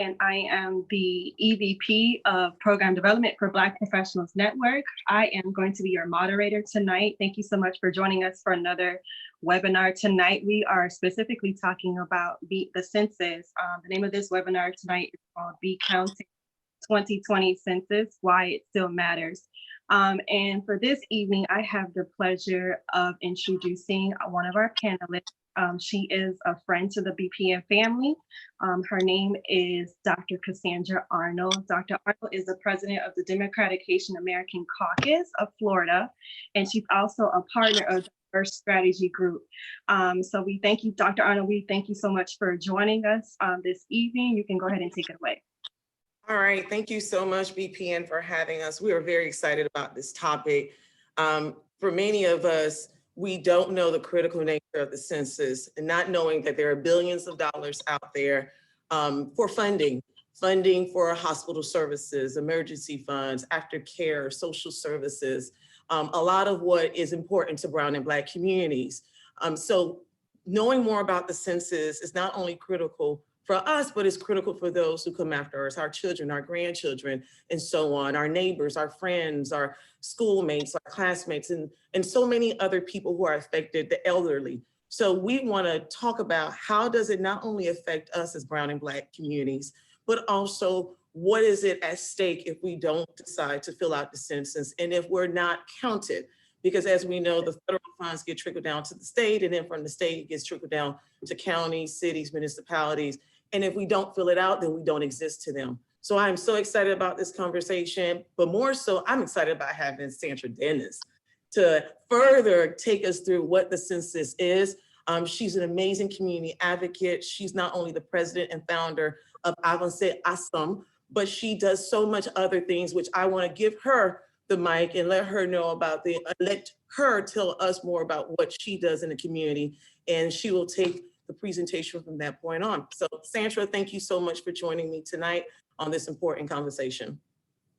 and I am the EVP of Program Development for Black Professionals Network. I am going to be your moderator tonight. Thank you so much for joining us for another webinar tonight. We are specifically talking about the census. The name of this webinar tonight is called Be Counting 2020 Census, Why It Still Matters. And for this evening, I have the pleasure of introducing one of our panelists. She is a friend to the BPN family. Her name is Dr. Cassandra Arnold. Dr. Arnold is the president of the Democratic Haitian American Caucus of Florida, and she's also a partner of the Diverse Strategy Group. So we thank you, Dr. Arnold, we thank you so much for joining us this evening. You can go ahead and take it away. All right, thank you so much, BPN, for having us. We are very excited about this topic. For many of us, we don't know the critical nature of the census, and not knowing that there are billions of dollars out there for funding for hospital services, emergency funds, aftercare, social services, a lot of what is important to Brown and Black communities. So knowing more about the census is not only critical for us, but it's critical for those who come after us, our children, our grandchildren, and so on, our neighbors, our friends, our schoolmates, our classmates, and so many other people who are affected, the elderly. So we want to talk about how does it not only affect us as Brown and Black communities, but also what is it at stake if we don't decide to fill out the census and if we're not counted? Because as we know, the federal funds get trickled down to the state, and then from the state, it gets trickled down to counties, cities, municipalities. And if we don't fill it out, then we don't exist to them. So I'm so excited about this conversation, but more so, I'm excited about having Santra Denis to further take us through what the census is. She's an amazing community advocate. She's not only the president and founder of Avance Assam, but she does so much other things, which I want to give her the mic and let her know about let her tell us more about what she does in the community, and she will take the presentation from that point on. So Santra, thank you so much for joining me tonight on this important conversation.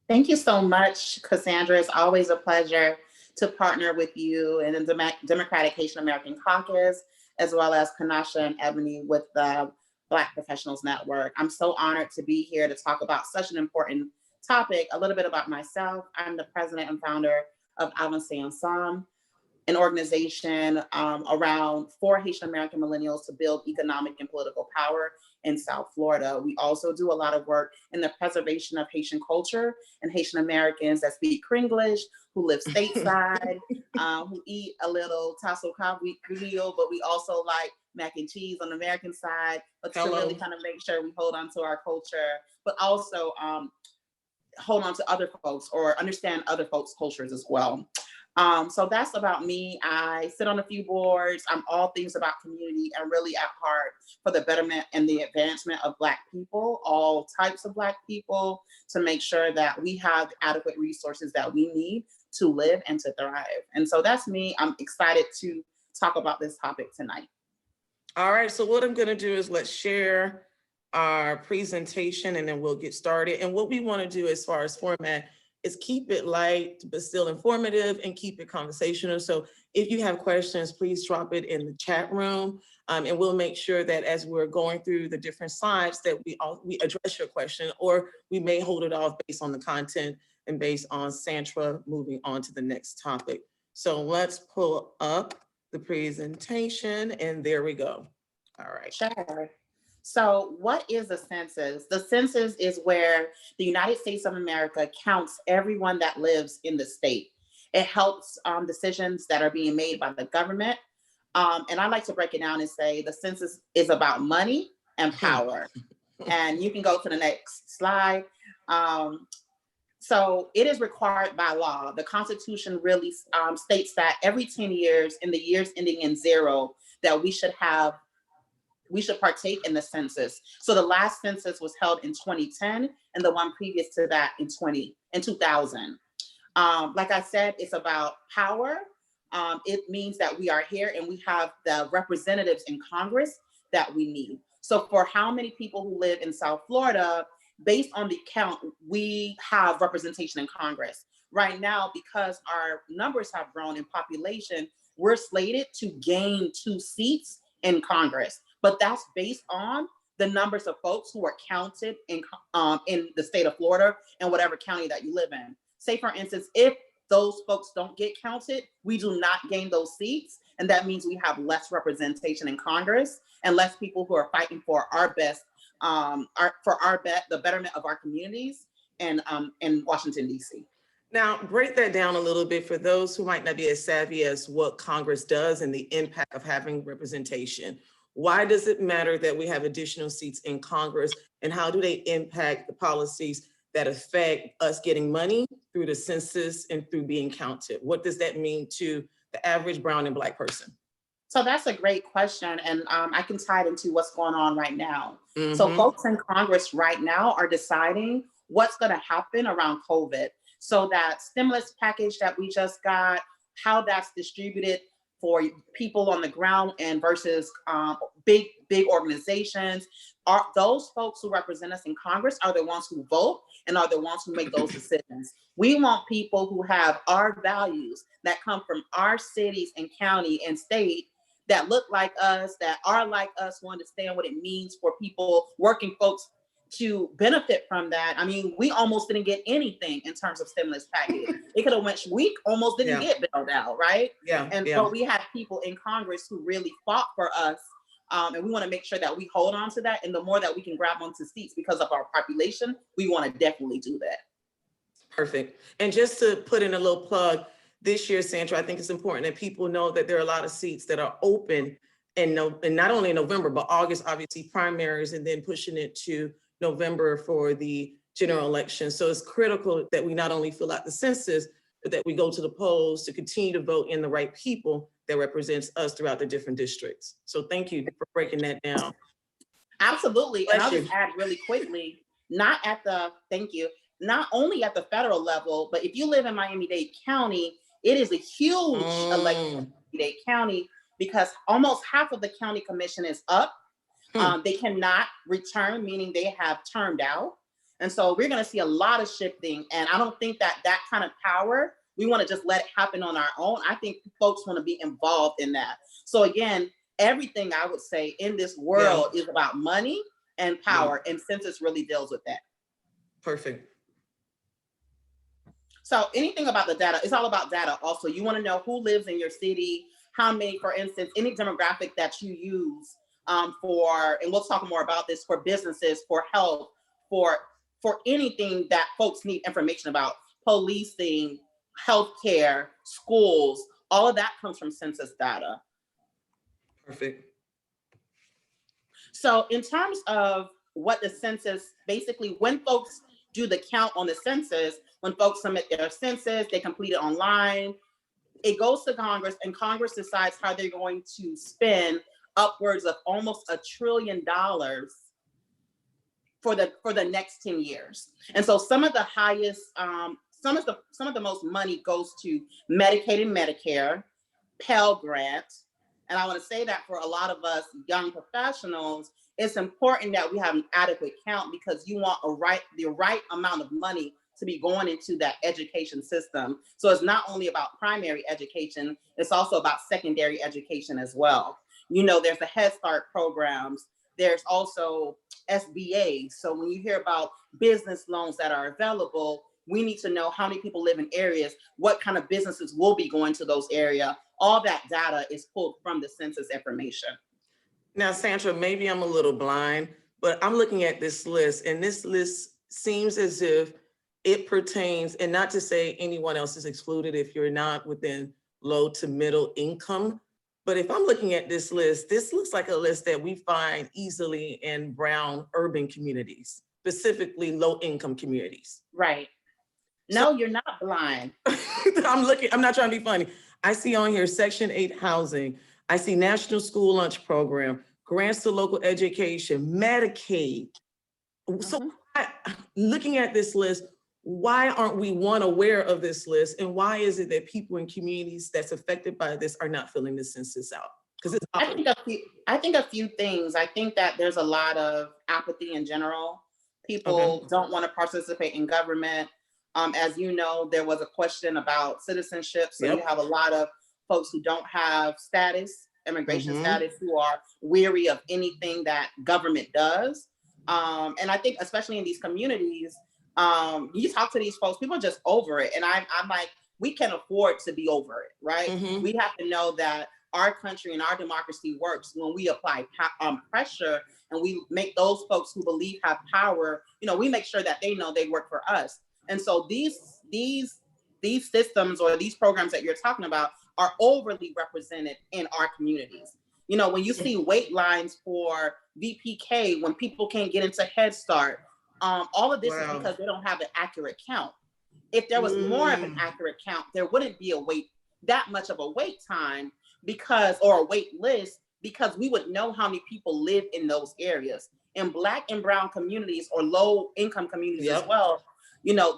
Thank you so much, Cassandra. It's always a pleasure to partner with you and the Democratic Haitian American Caucus, as well as Kanasha and Ebony with the Black Professionals Network. I'm so honored to be here to talk about such an important topic. A little bit about myself. I'm the president and founder of Avance Assam, an organization around for Haitian American millennials to build economic and political power in South Florida. We also do a lot of work in the preservation of Haitian culture and Haitian Americans that speak Kringlish, who live stateside, who eat a little tasso Creole, but we also like mac and cheese on the American side, but to really kind of make sure we hold on to our culture, but also hold on to other folks or understand other folks' cultures as well. So that's about me. I sit on a few boards. I'm all things about community and really at heart for the betterment and the advancement of Black people, all types of Black people, to make sure that we have the adequate resources that we need to live and to thrive. And so that's me. I'm excited to talk about this topic tonight. All right, so what I'm gonna do is let's share our presentation and then we'll get started. And what we wanna do as far as format is keep it light, but still informative, and keep it conversational. So if you have questions, please drop it in the chat room. And we'll make sure that as we're going through the different slides that we address your question, or we may hold it off based on the content and based on Santra moving on to the next topic. So let's pull up the presentation and there we go. All right. Sure. So what is a census? The census is where the United States of America counts everyone that lives in the state. It helps decisions that are being made by the government. And I like to break it down and say the census is about money and power. And you can go to the next slide. So it is required by law. The Constitution really states that every 10 years, in the years ending in 0, that we should partake in the census. So the last census was held in 2010 and the one previous to that in 2000. Like I said, it's about power. It means that we are here and we have the representatives in Congress that we need. So for how many people who live in South Florida, based on the count, we have representation in Congress. Right now, because our numbers have grown in population, we're slated to gain 2 seats in Congress. But that's based on the numbers of folks who are counted in the state of Florida and whatever county that you live in. Say, for instance, if those folks don't get counted, we do not gain those seats. And that means we have less representation in Congress and less people who are fighting for our best, the betterment of our communities in Washington, D.C. Now, break that down a little bit for those who might not be as savvy as what Congress does and the impact of having representation. Why does it matter that we have additional seats in Congress, and how do they impact the policies that affect us getting money through the census and through being counted? What does that mean to the average brown and Black person? So that's a great question. And I can tie it into what's going on right now. Mm-hmm. So folks in Congress right now are deciding what's going to happen around COVID. So that stimulus package that we just got, how that's distributed for people on the ground and versus big organizations. Are those folks who represent us in Congress are the ones who vote and are the ones who make those decisions. We want people who have our values that come from our cities and county and state that look like us, that are like us, who understand what it means for people, working folks, to benefit from that. I mean, we almost didn't get anything in terms of stimulus package. It could have went week, almost didn't get bailed out, right? Yeah. And so we have people in Congress who really fought for us. And we want to make sure that we hold on to that. And the more that we can grab onto seats because of our population, we want to definitely do that. Perfect. And just to put in a little plug, this year, Santra, I think it's important that people know that there are a lot of seats that are open, and not only in November, but August, obviously primaries, and then pushing it to November for the general election. So it's critical that we not only fill out the census, but that we go to the polls to continue to vote in the right people that represents us throughout the different districts. So thank you for breaking that down. Absolutely. And I'll just add really quickly, not only at the federal level, but if you live in Miami-Dade County, it is a huge election in Miami-Dade County because almost half of the county commission is up. They cannot return, meaning they have turned out. And so we're going to see a lot of shifting. And I don't think that kind of power, we want to just let it happen on our own. I think folks want to be involved in that. So again, everything I would say in this world is about money and power, and Census really deals with that. Perfect. So anything about the data, it's all about data. Also, you want to know who lives in your city, how many, for instance, any demographic that you use for, and we'll talk more about this, for businesses, for health, for anything that folks need information about, policing, healthcare, schools, all of that comes from census data. Perfect. So in terms of what the census, basically when folks do the count on the census, when folks submit their census, they complete it online, it goes to Congress, and Congress decides how they're going to spend upwards of almost $1 trillion for the next 10 years. And so some of the highest, some of the most money goes to Medicaid and Medicare, Pell Grant. And I want to say that for a lot of us young professionals, it's important that we have an adequate count because you want the right amount of money to be going into that education system. So it's not only about primary education, it's also about secondary education as well. You know, there's the Head Start programs. There's also SBA. So when you hear about business loans that are available, we need to know how many people live in areas, what kind of businesses will be going to those areas. All that data is pulled from the census information. Now, Santra, maybe I'm a little blind, but I'm looking at this list, and this list seems as if it pertains, and not to say anyone else is excluded if you're not within low to middle income, but if I'm looking at this looks like a list that we find easily in brown urban communities, specifically low income communities. Right. No, you're not blind. I'm not trying to be funny. I see on here Section 8 housing. I see National School Lunch Program, grants to local education, Medicaid. So looking at this list, why aren't we aware of this list? And why is it that people in communities that's affected by this are not filling the census out? Because it's I think a few things. I think that there's a lot of apathy in general. People don't want to participate in government. As you know, there was a question about citizenship. So you have a lot of folks who don't have status immigration Mhm. status, who are weary of anything that government does. And I think especially in these communities, you talk to these folks, people are just over it. And I'm like, we can afford to be over it, right? Mhm. We have to know that our country and our democracy works when we apply pressure, and we make those folks who believe have power, we make sure that they know they work for us. And so these systems or these programs that you're talking about are overly represented in our communities. When you see wait lines for VPK, when people can't get into Head Start, all of this is because they don't have an accurate count. If there was more of an accurate count, there wouldn't be that much of a wait time or a wait list, because we would know how many people live in those areas. In Black and Brown communities or low income communities as well,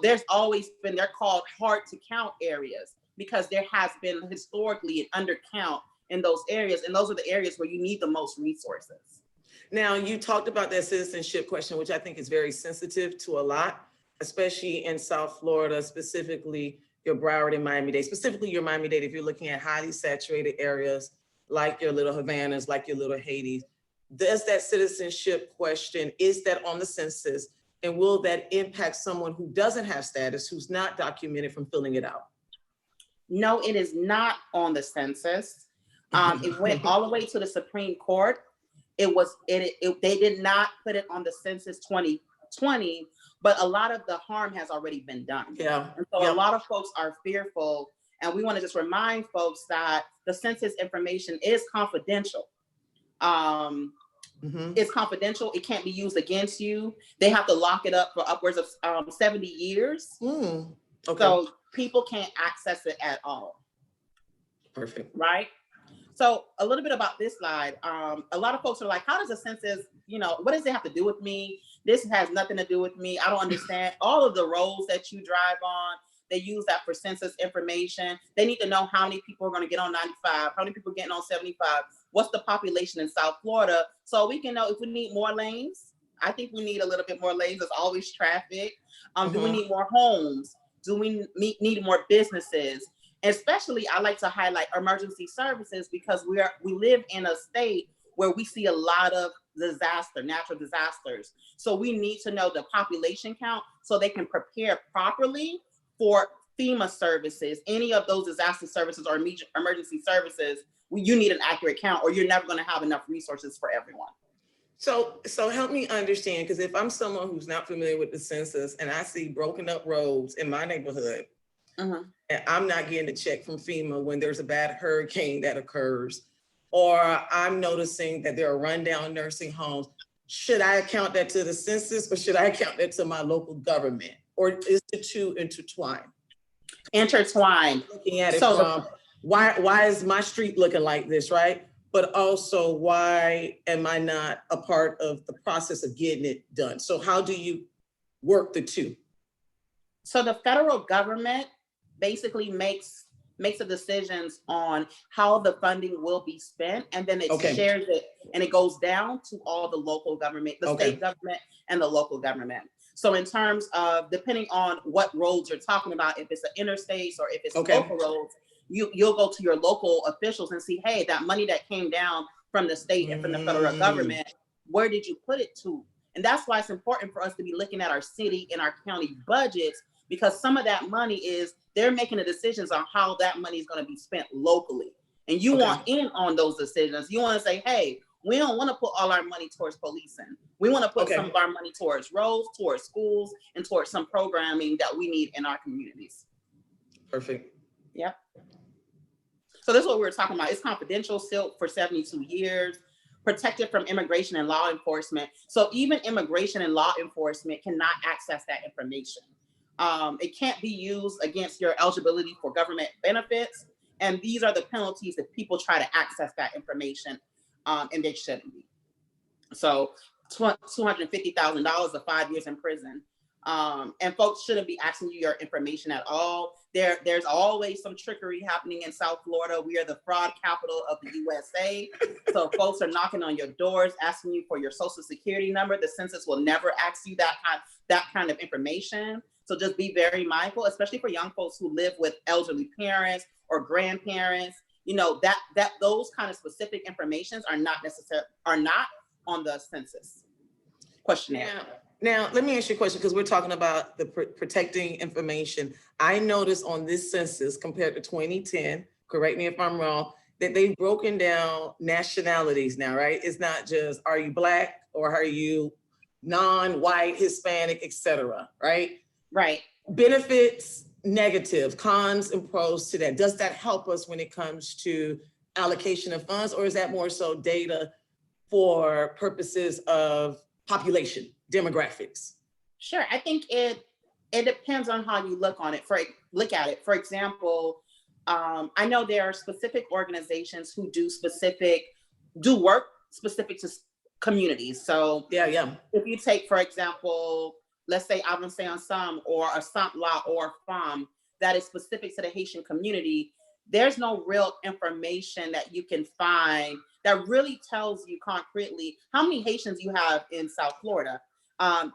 there's always been, they're called hard to count areas, because there has been historically an undercount in those areas. And those are the areas where you need the most resources. Now, you talked about that citizenship question, which I think is very sensitive to a lot, especially in South Florida, specifically your Broward and Miami-Dade, specifically your Miami-Dade, if you're looking at highly saturated areas like your little Havanas, like your little Haitis. Does that citizenship question, is that on the census? And will that impact someone who doesn't have status, who's not documented, from filling it out? No, it is not on the census. It went all the way to the Supreme Court. They did not put it on the census 2020, but a lot of the harm has already been done. Yeah. And so a lot of folks are fearful. And we want to just remind folks that the census information is confidential. It's confidential. It can't be used against you. They have to lock it up for upwards of 70 years. Okay. So people can't access it at all. Perfect. Right? So a little bit about this slide. A lot of folks are like, how does the census, what does it have to do with me? This has nothing to do with me. I don't understand. All of the roads that you drive on, they use that for census information. They need to know how many people are going to get on 95, how many people are getting on 75, what's the population in South Florida, so we can know if we need more lanes. I think we need a little bit more lanes. There's always traffic. Do we need more homes? Do we need more businesses? Especially, I like to highlight emergency services, because we live in a state where we see a lot of natural disasters. So we need to know the population count so they can prepare properly for FEMA services, any of those disaster services or emergency services. You need an accurate count, or you're never going to have enough resources for everyone. So help me understand, because if I'm someone who's not familiar with the census and I see broken up roads in my neighborhood, and I'm not getting a check from FEMA when there's a bad hurricane that occurs, or I'm noticing that there are rundown nursing homes, should I account that to the census, or should I account that to my local government? Or is the two intertwined? Intertwined. Looking at it from why is my street looking like this, right? But also, why am I not a part of the process of getting it done? So how do you work the two? So the federal government basically makes the decisions on how the funding will be spent, and then it shares it, and it goes down to all the local government, the state government and the local government. So in terms of, depending on what roads you're talking about, if it's an interstate or if it's local roads, you'll go to your local officials and see, hey, that money that came down from the state and from the federal government, where did you put it to? And that's why it's important for us to be looking at our city and our county budgets, because some of that money they're making the decisions on how that money is going to be spent locally. And you want in on those decisions. You want to say, hey, we don't want to put all our money towards policing. We want to put some of our money towards roads, towards schools, and towards some programming that we need in our communities. Perfect. Yep. So this is what we were talking about. It's confidential still for 72 years, protected from immigration and law enforcement. So even immigration and law enforcement cannot access that information. It can't be used against your eligibility for government benefits. And these are the penalties if people try to access that information, and they shouldn't be. So $250,000 to 5 years in prison. And folks shouldn't be asking you your information at all. There's always some trickery happening in South Florida. We are the fraud capital of the USA. So folks are knocking on your doors, asking you for your social security number. The census will never ask you that kind of information. So just be very mindful, especially for young folks who live with elderly parents or grandparents. that those kind of specific informations are not on the census questionnaire. Now, let me ask you a question, because we're talking about the protecting information. I noticed on this census compared to 2010, correct me if I'm wrong, that they've broken down nationalities now, right? It's not just, are you Black or are you non-white, Hispanic, etc., right? Right. Benefits, negatives, cons and pros to that. Does that help us when it comes to allocation of funds, or is that more so data for purposes of population, demographics? Sure. I think it depends on how you look at it. For example, I know there are specific organizations who do work specific to communities. So Yeah. if you take, for example, let's say Avancé Ensemble or a Santra or a FAM that is specific to the Haitian community, there's no real information that you can find that really tells you concretely how many Haitians you have in South Florida.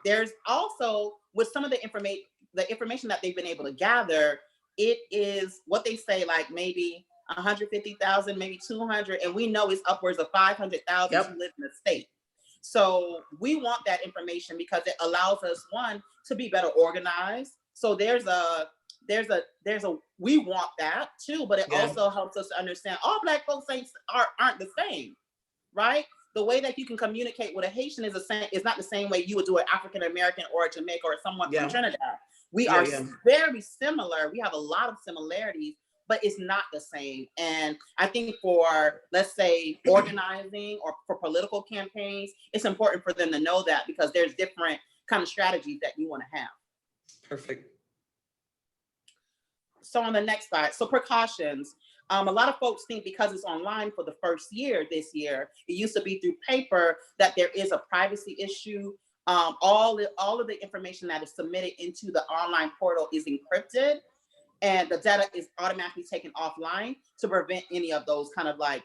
There's also, with some of the information that they've been able to gather, it is what they say, like maybe 150,000, maybe 200, and we know it's upwards of 500,000 Yep. who live in the state. So we want that information because it allows us, one, to be better organized. So we want that too, but it also helps us to understand all Black folks aren't the same, right? The way that you can communicate with a Haitian is not the same way you would do an African American or a Jamaican or someone from Trinidad. We are very similar. We have a lot of similarities, but it's not the same. And I think for, let's say, organizing or for political campaigns, it's important for them to know that, because there's different kind of strategies that you want to have. Perfect. So on the next slide, so precautions. A lot of folks think because it's online for the first year this year, it used to be through paper, that there is a privacy issue. All of the information that is submitted into the online portal is encrypted, and the data is automatically taken offline to prevent any of those kind of like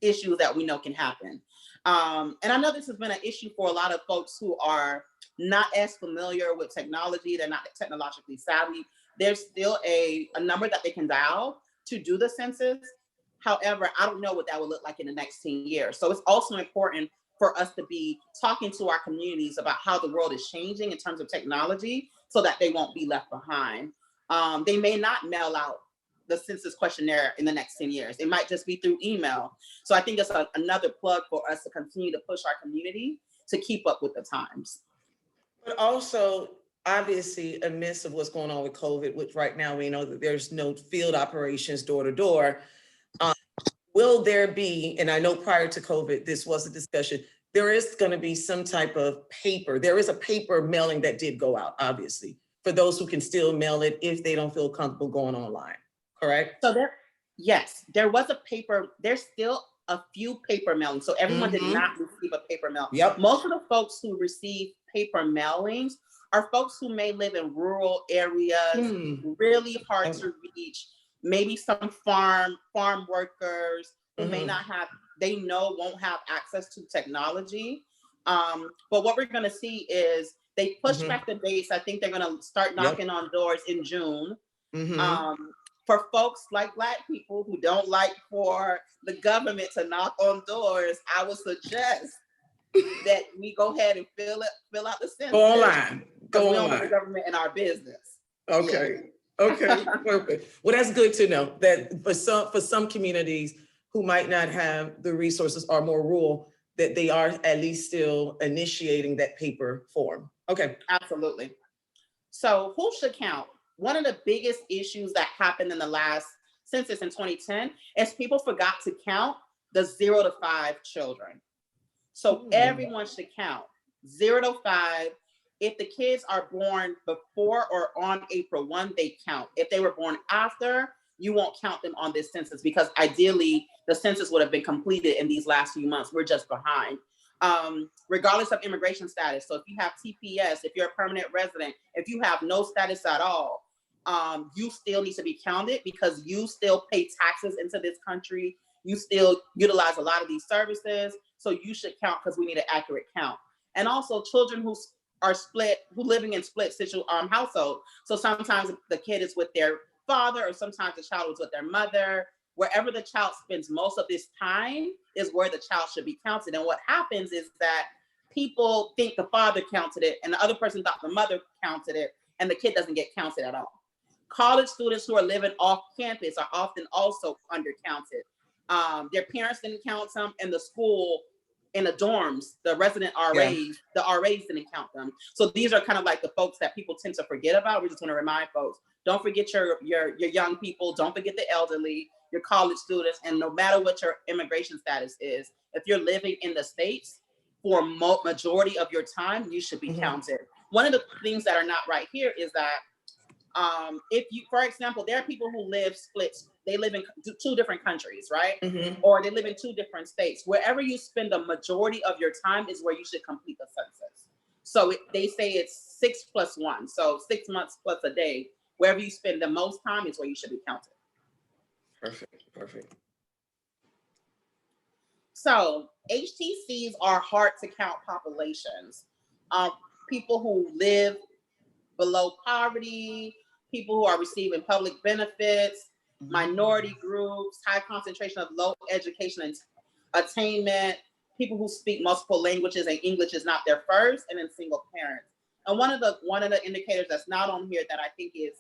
issues that we know can happen. And I know this has been an issue for a lot of folks who are not as familiar with technology. They're not technologically savvy. There's still a number that they can dial to do the census. However, I don't know what that will look like in the next 10 years. So it's also important for us to be talking to our communities about how the world is changing in terms of technology, so that they won't be left behind. They may not mail out the census questionnaire in the next 10 years. It might just be through email. So I think it's another plug for us to continue to push our community to keep up with the times. But also, obviously, amidst of what's going on with COVID, which right now we know that there's no field operations door to door. Will there be, and I know prior to COVID, this was a discussion, there is going to be some type of paper. There is a paper mailing that did go out, obviously, for those who can still mail it if they don't feel comfortable going online, correct? So there was a paper, there's still a few paper mailings. So everyone did not receive a paper mail. Yep. Most of the folks who receive paper mailings are folks who may live in rural areas, really hard to reach, maybe some farm workers who may not have, won't have access to technology. But what we're gonna see is they push back the dates. I think they're gonna start knocking on doors in June. For folks like Black people who don't like for the government to knock on doors, I would suggest that we go ahead and fill out the census. Go online. We don't want the government in our business. Okay. Okay, perfect. Well, that's good to know that for some communities who might not have the resources or more rural, that they are at least still initiating that paper form. Okay. Absolutely. So who should count? One of the biggest issues that happened in the last census in 2010 is people forgot to count the 0 to 5 children. So everyone should count 0 to 5. If the kids are born before or on April 1, they count. If they were born after, you won't count them on this census, because ideally the census would have been completed in these last few months. We're just behind. Regardless of immigration status. So if you have TPS, if you're a permanent resident, if you have no status at all, you still need to be counted, because you still pay taxes into this country. You still utilize a lot of these services. So you should count, because we need an accurate count. And also children who living in split household. So sometimes the kid is with their father, or sometimes the child is with their mother. wherever the child spends most of this time is where the child should be counted. And what happens is that people think the father counted it and the other person thought the mother counted it, and the kid doesn't get counted at all. College students who are living off campus are often also undercounted. Their parents didn't count them, and the school in the dorms, the resident RAs, the RAs didn't count them. So these are kind of like the folks that people tend to forget about. We just want to remind folks, don't forget your young people, don't forget the elderly, your college students, and no matter what your immigration status is, if you're living in the States for majority of your time, you should be counted. One of the things that are not right here is that if you, for example, there are people who live splits, they live in two different countries, right? Or they live in two different states. Wherever you spend the majority of your time is where you should complete the census. So they say it's 6 + 1. So 6 months plus a day. Wherever you spend the most time is where you should be counted. Perfect. So HTCs are hard to count populations. People who live below poverty, people who are receiving public benefits, minority groups, high concentration of low education and attainment, people who speak multiple languages and English is not their first, and then single parents. And one of the indicators that's not on here that I think is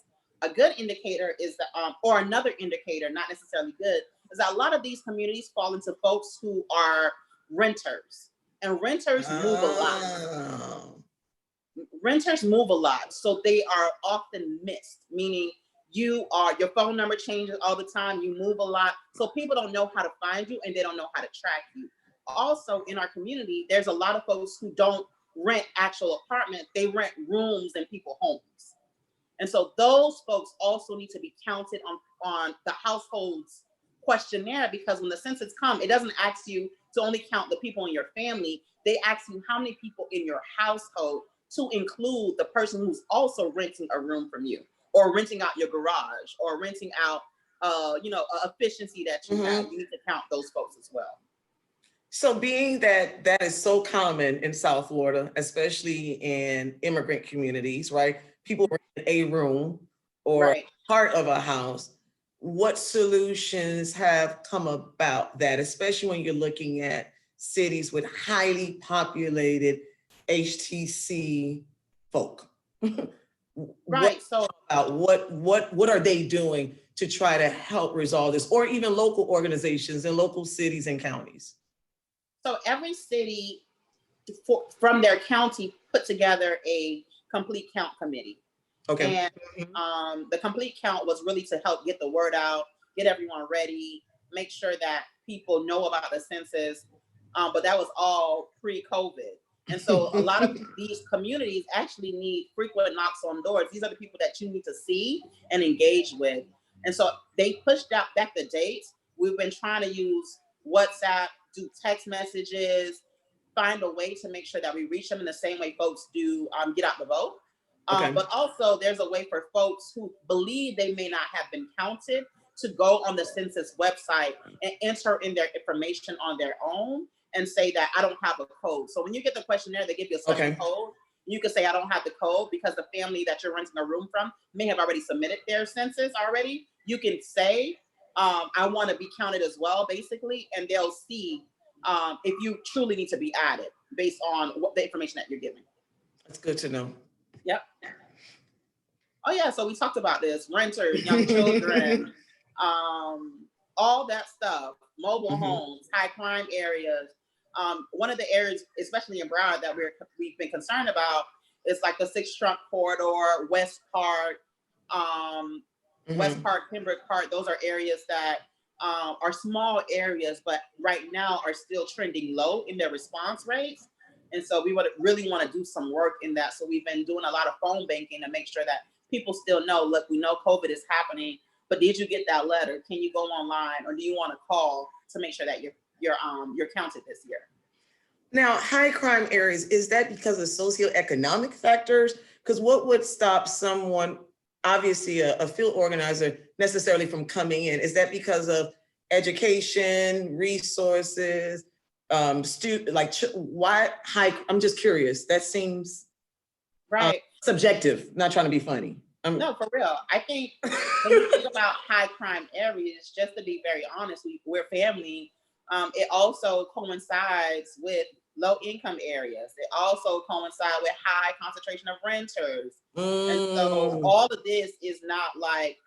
a good indicator is that, or another indicator, not necessarily good, is that a lot of these communities fall into folks who are renters, and renters move a lot. Renters move a lot, so they are often missed, meaning your phone number changes all the time, you move a lot, so people don't know how to find you and they don't know how to track you. Also in our community, there's a lot of folks who don't rent actual apartments, they rent rooms in people's homes. And so those folks also need to be counted on the households questionnaire, because when the census comes, it doesn't ask you to only count the people in your family, they ask you how many people in your household, to include the person who's also renting a room from you, or renting out your garage, or renting out, efficiency that you have. You need to count those folks as well. So being that that is so common in South Florida, especially in immigrant communities, right? People rent a room or part of a house. What solutions have come about that, especially when you're looking at cities with highly populated HTC folk? So what are they doing to try to help resolve this, or even local organizations in local cities and counties? So every city from their county put together a complete count committee. And the complete count was really to help get the word out, get everyone ready, make sure that people know about the census. But that was all pre-COVID. And so a lot of these communities actually need frequent knocks on doors. These are the people that you need to see and engage with. And so they pushed out back the dates. We've been trying to use WhatsApp, do text messages, find a way to make sure that we reach them in the same way folks do get out the vote. But also there's a way for folks who believe they may not have been counted to go on the census website and enter in their information on their own and say that I don't have a code. So when you get the questionnaire, they give you a special code. You can say I don't have the code because the family that you're renting a room from may have already submitted their census already. You can say, I want to be counted as well, basically, and they'll see if you truly need to be added based on what the information that you're giving. That's good to know. Yep. Oh yeah, so we talked about this, renters, young children, all that stuff, mobile homes, high crime areas. One of the areas, especially in Broward, that we've been concerned about is like the 6th Trunk Corridor, West Park, West Park, Pembroke Park. Those are areas that are small areas, but right now are still trending low in their response rates. And so we would really want to do some work in that. So we've been doing a lot of phone banking to make sure that people still know, look, we know COVID is happening, but did you get that letter? Can you go online, or do you want to call to make sure that you're counted this year? Now, high crime areas, is that because of socioeconomic factors? Because what would stop someone, obviously a field organizer, necessarily from coming in? Is that because of education, resources, why high? I'm just curious. That seems subjective, not trying to be funny. No, for real. I think when you think about high crime areas, just to be very honest, we're family. It also coincides with low income areas. It also coincides with high concentration of renters. And so all of this is not like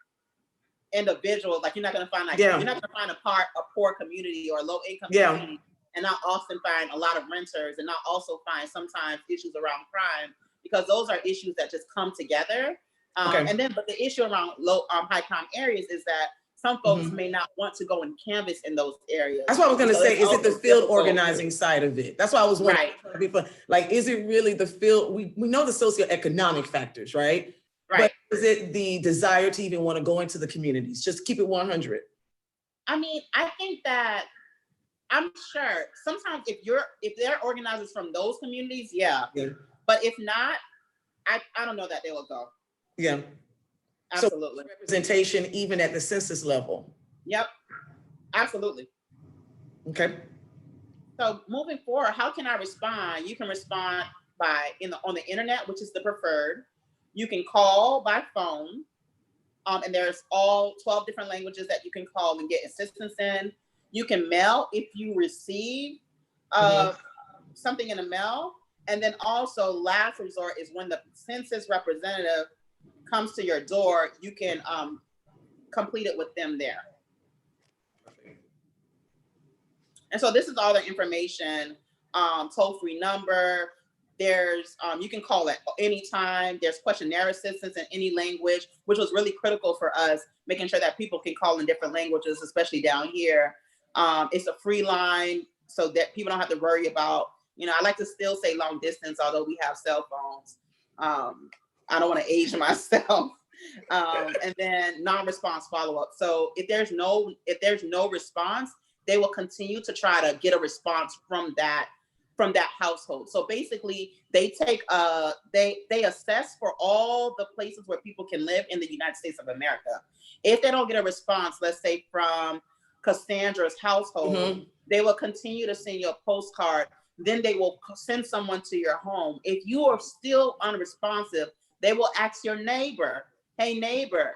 individuals. Like you're not going to find you're not going to find a poor community or low income community and not often find a lot of renters and not also find sometimes issues around crime, because those are issues that just come together. And then, but the issue around low high crime areas is that some folks may not want to go and canvas in those areas. That's what I was going to say. Is it the field organizing side of it? That's why I was wondering. Right. Like, is it really the field? We know the socioeconomic factors, right? Right. But is it the desire to even want to go into the communities? Just keep it 100. I mean, I think that I'm sure sometimes if they're organizers from those communities, yeah. But if not, I don't know that they will go. Yeah. Absolutely. So representation even at the census level. Yep. Absolutely. Okay. So moving forward, how can I respond? You can respond on the internet, which is the preferred. You can call by phone. And there's all 12 different languages that you can call and get assistance in. You can mail if you receive something in the mail. And then also last resort is when the census representative comes to your door, you can complete it with them there. And so this is all the information, toll-free number. There's, you can call at any time. There's questionnaire assistance in any language, which was really critical for us, making sure that people can call in different languages, especially down here. It's a free line so that people don't have to worry about, I like to still say long distance, although we have cell phones. I don't want to age myself. And then non-response follow-up. So if there's no response, they will continue to try to get a response from that household. So basically they take they assess for all the places where people can live in the United States of America. If they don't get a response, let's say from Cassandra's household, they will continue to send you a postcard. Then they will send someone to your home. If you are still unresponsive, they will ask your neighbor, hey neighbor,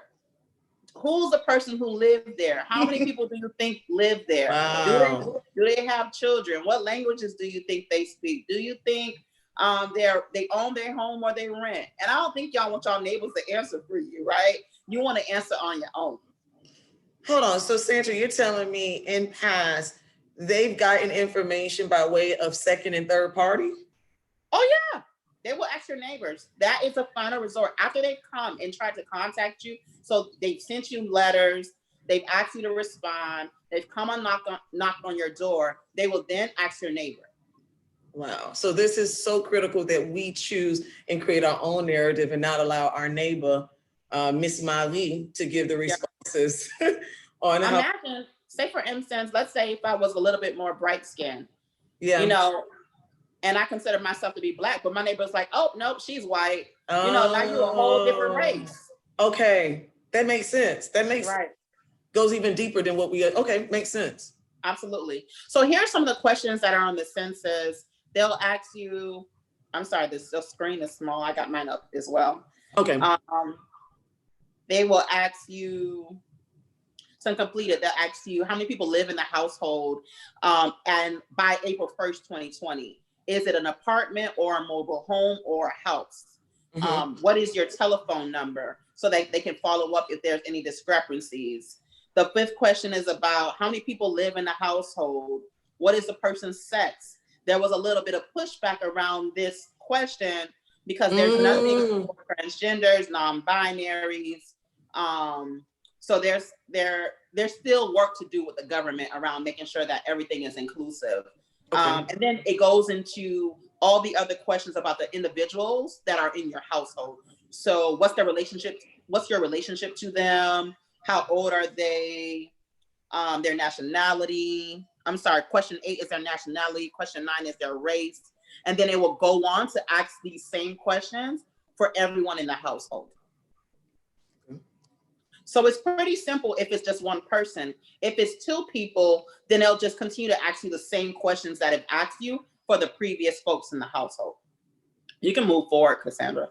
who's the person who lived there? How many people do you think live there? Wow. Do they have children? What languages do you think they speak? Do you think they own their home or they rent? And I don't think y'all want y'all neighbors to answer for you, right? You want to answer on your own. Hold on. So Santra, you're telling me in past, they've gotten information by way of second and third party? Oh yeah. They will ask your neighbors. That is a final resort. After they come and try to contact you, so they've sent you letters, they've asked you to respond, they've come and knocked on your door, they will then ask your neighbor. Wow. So this is so critical that we choose and create our own narrative and not allow our neighbor, Miss Mali, to give the responses on how. Imagine, say for instance, let's say if I was a little bit more bright skinned, and I consider myself to be Black, but my neighbor's like, oh, nope, she's white. Now you're a whole different race. Okay, that makes sense. That makes right. Goes even deeper than what we, okay, makes sense. Absolutely. So here are some of the questions that are on the census. They'll ask you, I'm sorry, the screen is small. I got mine up as well. Okay. They will ask you, some completed, they'll ask you how many people live in the household, and by April 1st, 2020. Is it an apartment or a mobile home or a house? What is your telephone number? So they can follow up if there's any discrepancies. The fifth question is about how many people live in the household? What is the person's sex? There was a little bit of pushback around this question because there's another thing for transgenders, non-binaries. So there's still work to do with the government around making sure that everything is inclusive. And then it goes into all the other questions about the individuals that are in your household. So what's their relationship? What's your relationship to them? How old are they? Their nationality. I'm sorry, question 8 is their nationality. Question 9 is their race. And then it will go on to ask these same questions for everyone in the household. So it's pretty simple if it's just one person. If it's 2 people, then they'll just continue to ask you the same questions that have asked you for the previous folks in the household. You can move forward, Cassandra.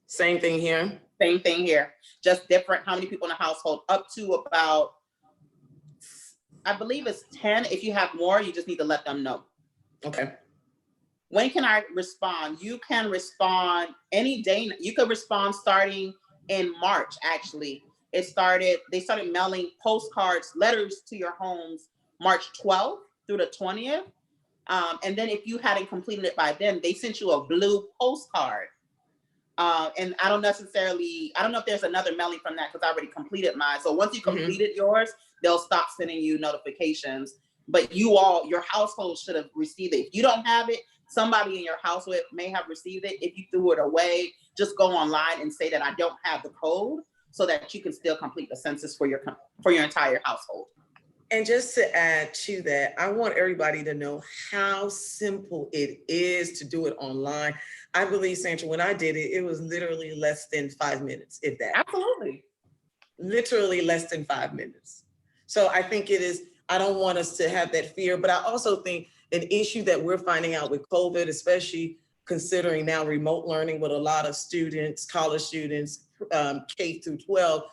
Same thing here. Same thing here, just different, how many people in the household, up to about, I believe it's 10. If you have more, you just need to let them know. Okay. When can I respond? You can respond any day. You could respond starting in March, actually. They started mailing postcards, letters to your homes March 12th through the 20th. And then if you hadn't completed it by then, they sent you a blue postcard. And I don't know if there's another mailing from that because I already completed mine. So once you completed yours, they'll stop sending you notifications. But your household should have received it. If you don't have it, somebody in your household may have received it. If you threw it away, just go online and say that I don't have the code so that you can still complete the census for your entire household. And just to add to that, I want everybody to know how simple it is to do it online. I believe, Santra, when I did it, it was literally less than 5 minutes, if that. Absolutely. Literally less than 5 minutes. So I think it is, I don't want us to have that fear, but I also think an issue that we're finding out with COVID, especially considering now remote learning with a lot of students, college students, K through 12,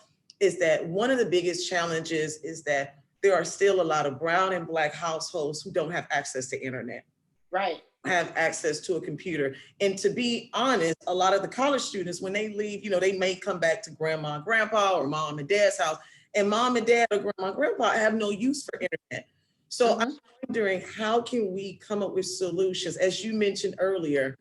is that one of the biggest challenges is that there are still a lot of brown and Black households who don't have access to internet. Right. Have access to a computer. And to be honest, a lot of the college students, when they leave, they may come back to grandma and grandpa or mom and dad's house, and mom and dad or grandma and grandpa have no use for internet. So I'm wondering, how can we come up with solutions, as you mentioned earlier,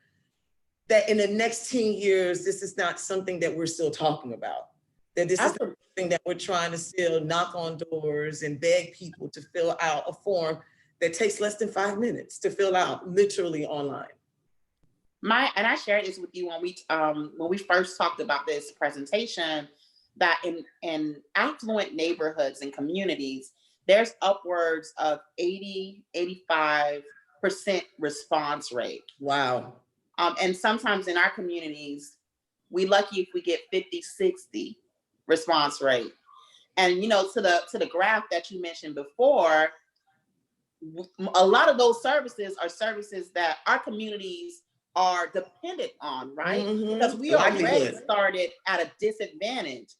that in the next 10 years, this is not something that we're still talking about, that this is something that we're trying to still knock on doors and beg people to fill out a form that takes less than 5 minutes to fill out, literally online. And I shared this with you when we first talked about this presentation, that in affluent neighborhoods and communities, there's upwards of 80-85% response rate. Wow. And sometimes in our communities, we lucky if we get 50-60 response rate. And to the graph that you mentioned before, a lot of those services are services that our communities are dependent on, right? Because we already started at a disadvantage.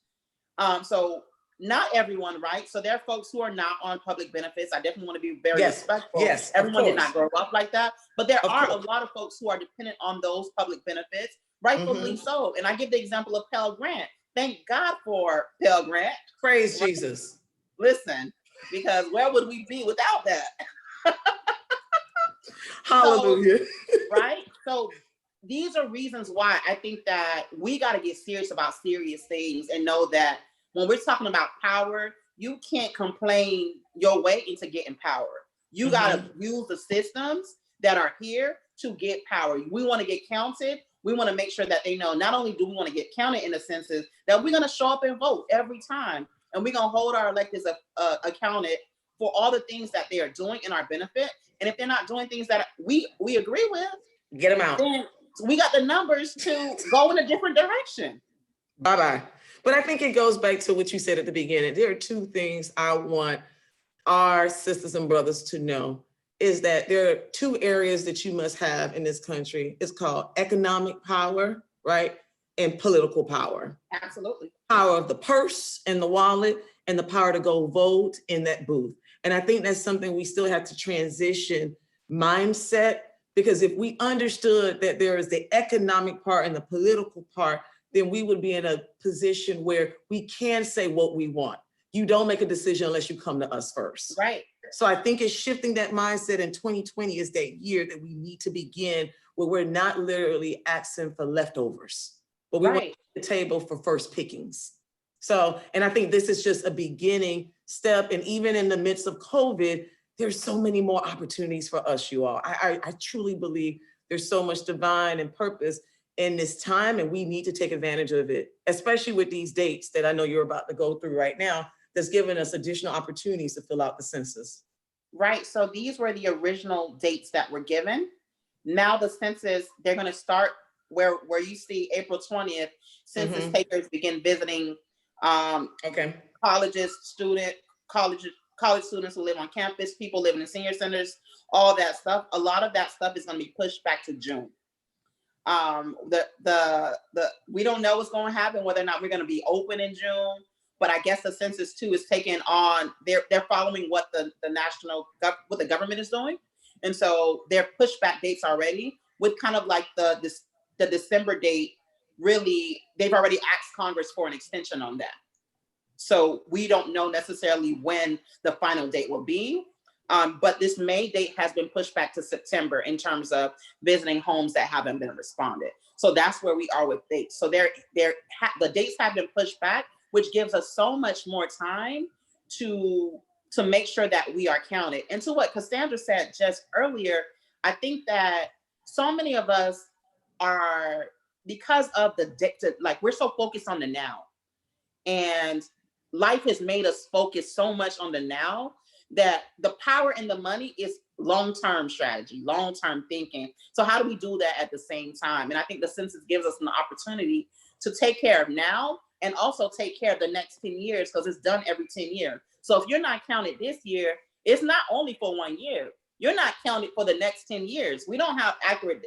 So not everyone, right? So there are folks who are not on public benefits. I definitely want to be very respectful. Yes, everyone did not grow up like that, but there are a lot of folks who are dependent on those public benefits, rightfully so. And I give the example of Pell Grant. Thank God for Pell Grant. Praise Jesus. Listen, because where would we be without that? Hallelujah. Right? So these are reasons why I think that we got to get serious about serious things and know that when we're talking about power, you can't complain your way into getting power. You got to use the systems that are here to get power. We want to get counted. We want to make sure that they know, not only do we want to get counted in the census, that we're going to show up and vote every time. And we're going to hold our electeds accounted for all the things that they are doing in our benefit. And if they're not doing things that we agree with, get them out. Then we got the numbers to go in a different direction. Bye-bye. But I think it goes back to what you said at the beginning. There are two things I want our sisters and brothers to know, is that there are two areas that you must have in this country. It's called economic power, right? And political power. Absolutely. Power of the purse and the wallet, and the power to go vote in that booth. And I think that's something we still have to transition mindset, because if we understood that there is the economic part and the political part, then we would be in a position where we can say what we want. You don't make a decision unless you come to us first. Right. So I think it's shifting that mindset, in 2020 is that year that we need to begin, where we're not literally asking for leftovers, but we want the table for first pickings. So, and I think this is just a beginning step. And even in the midst of COVID, there's so many more opportunities for us, you all. I truly believe there's so much divine and purpose in this time, and we need to take advantage of it, especially with these dates that I know you're about to go through right now, that's given us additional opportunities to fill out the census. Right, so these were the original dates that were given. Now the census, they're gonna start where you see April 20th, census takers begin visiting colleges, college students who live on campus, people living in senior centers, all that stuff. A lot of that stuff is going to be pushed back to June. We don't know what's going to happen, whether or not we're going to be open in June. But I guess the census too is taking on, they're following what the what the government is doing. And so they're pushed back dates already with kind of like the December date. Really, they've already asked Congress for an extension on that. So we don't know necessarily when the final date will be. But this May date has been pushed back to September in terms of visiting homes that haven't been responded. So that's where we are with dates. So the dates have been pushed back, which gives us so much more time to make sure that we are counted. And to what Cassandra said just earlier, I think that so many of us are, because of like we're so focused on the now, and life has made us focus so much on the now that the power and the money is long-term strategy, long-term thinking. So how do we do that at the same time? And I think the census gives us an opportunity to take care of now and also take care of the next 10 years, because it's done every 10 years. So if you're not counted this year, it's not only for 1 year. You're not counted for the next 10 years. We don't have accurate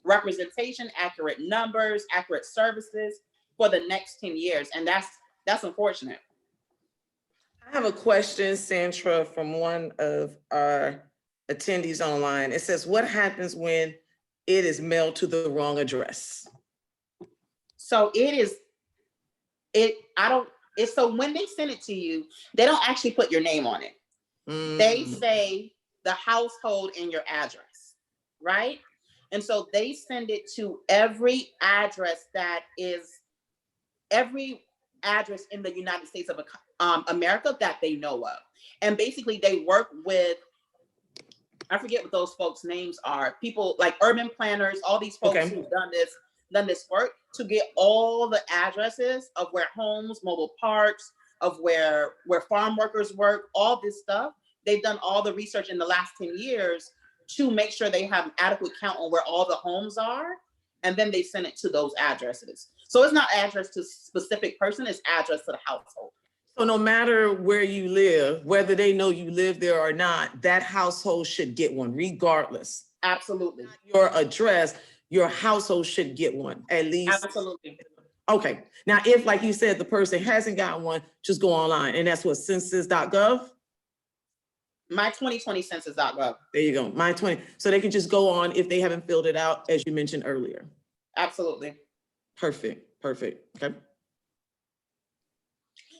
representation, accurate numbers, accurate services for the next 10 years. And that's unfortunate. I have a question, Santra, from one of our attendees online. It says, what happens when it is mailed to the wrong address? So so when they send it to you, they don't actually put your name on it. They say the household and your address, right? And so they send it to every address in the United States of America that they know of. And basically they work with, I forget what those folks' names are, people like urban planners, all these folks who've done this work to get all the addresses of where homes, mobile parks, of where farm workers work, all this stuff. They've done all the research in the last 10 years to make sure they have an adequate count on where all the homes are. And then they send it to those addresses. So it's not address to a specific person, it's address to the household. So no matter where you live, whether they know you live there or not, that household should get one regardless. Absolutely. Your address, your household should get one, at least. Absolutely. Okay. Now, if, like you said, the person hasn't got one, just go online. And that's what, census.gov? My2020census.gov. There you go, My20. So they can just go on if they haven't filled it out, as you mentioned earlier. Absolutely. Perfect. Okay.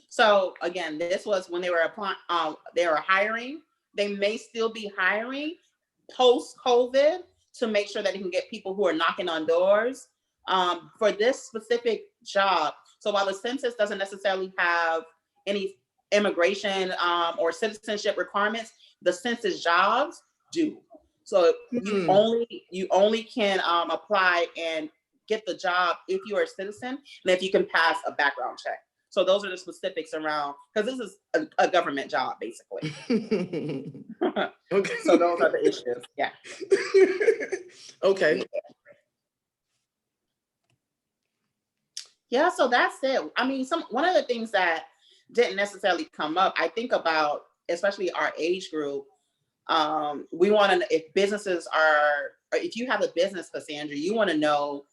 So again, this was when they were applying, they were hiring. They may still be hiring post-COVID to make sure that they can get people who are knocking on doors for this specific job. So while the census doesn't necessarily have any immigration or citizenship requirements, the census jobs do. So you only can apply and get the job if you are a citizen and if you can pass a background check. So those are the specifics around, because this is a government job, basically. Okay. So those are the issues. Yeah. Okay. Yeah, so that's it. I mean, one of the things that didn't necessarily come up, I think about, especially our age group, we want to, if businesses are, or if you have a business, Cassandra, you want to know,